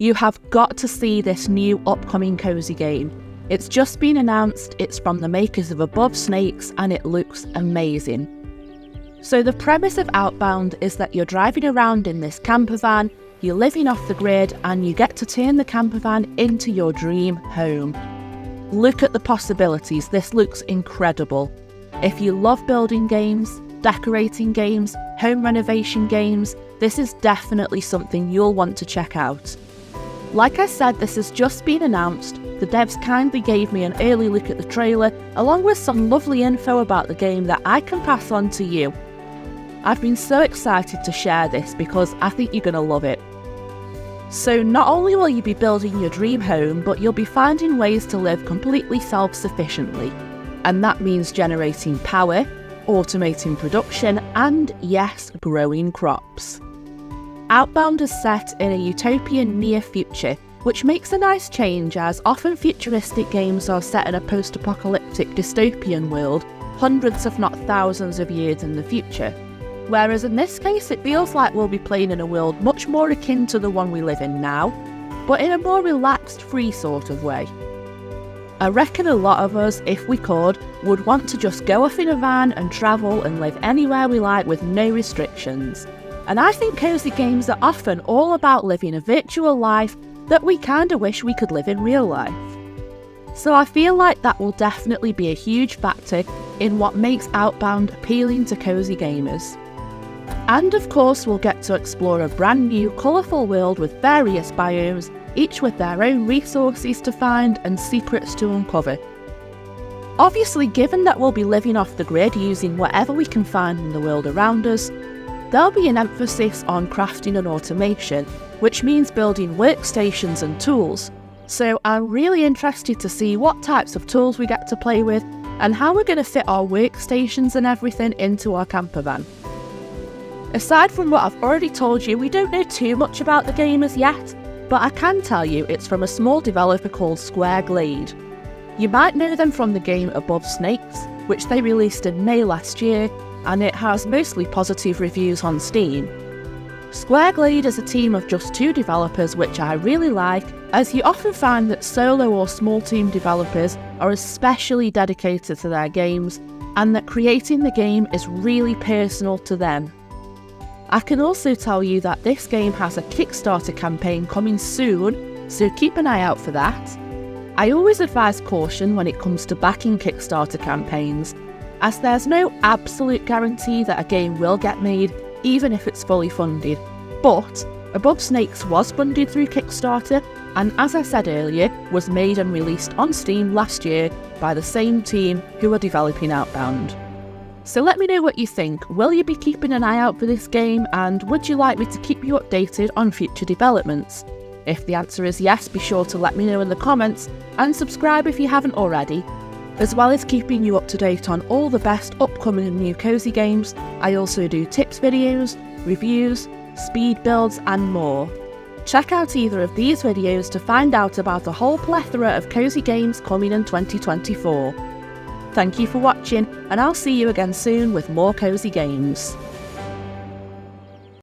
You have got to see this new upcoming cozy game. It's just been announced, it's from the makers of Above Snakes, and it looks amazing. So the premise of Outbound is that you're driving around in this camper van, you're living off the grid, and you get to turn the camper van into your dream home. Look at the possibilities, this looks incredible. If you love building games, decorating games, home renovation games, this is definitely something you'll want to check out. Like I said, this has just been announced. The devs kindly gave me an early look at the trailer, along with some lovely info about the game that I can pass on to you. I've been so excited to share this because I think you're going to love it. So not only will you be building your dream home, but you'll be finding ways to live completely self-sufficiently. And that means generating power, automating production, and yes, growing crops. Outbound is set in a utopian near future, which makes a nice change as often futuristic games are set in a post-apocalyptic dystopian world, hundreds if not thousands of years in the future. Whereas in this case it feels like we'll be playing in a world much more akin to the one we live in now, but in a more relaxed, free sort of way. I reckon a lot of us, if we could, would want to just go off in a van and travel and live anywhere we like with no restrictions. And I think cozy games are often all about living a virtual life that we kinda wish we could live in real life. So I feel like that will definitely be a huge factor in what makes Outbound appealing to cozy gamers. And of course we'll get to explore a brand new colourful world with various biomes, each with their own resources to find and secrets to uncover. Obviously, given that we'll be living off the grid using whatever we can find in the world around us, there'll be an emphasis on crafting and automation, which means building workstations and tools. So I'm really interested to see what types of tools we get to play with and how we're going to fit our workstations and everything into our camper van. Aside from what I've already told you, we don't know too much about the game as yet, but I can tell you it's from a small developer called Square Glade. You might know them from the game Above Snakes, which they released in May last year, and it has mostly positive reviews on Steam. Square Glade is a team of just 2 developers, which I really like, as you often find that solo or small team developers are especially dedicated to their games, and that creating the game is really personal to them. I can also tell you that this game has a Kickstarter campaign coming soon, so keep an eye out for that. I always advise caution when it comes to backing Kickstarter campaigns, as there's no absolute guarantee that a game will get made, even if it's fully funded. But Above Snakes was funded through Kickstarter, and as I said earlier, was made and released on Steam last year by the same team who are developing Outbound. So let me know what you think. Will you be keeping an eye out for this game, and would you like me to keep you updated on future developments? If the answer is yes, be sure to let me know in the comments, and subscribe if you haven't already. As well as keeping you up to date on all the best upcoming and new cozy games, I also do tips videos, reviews, speed builds and more. Check out either of these videos to find out about a whole plethora of cozy games coming in 2024. Thank you for watching, and I'll see you again soon with more cozy games.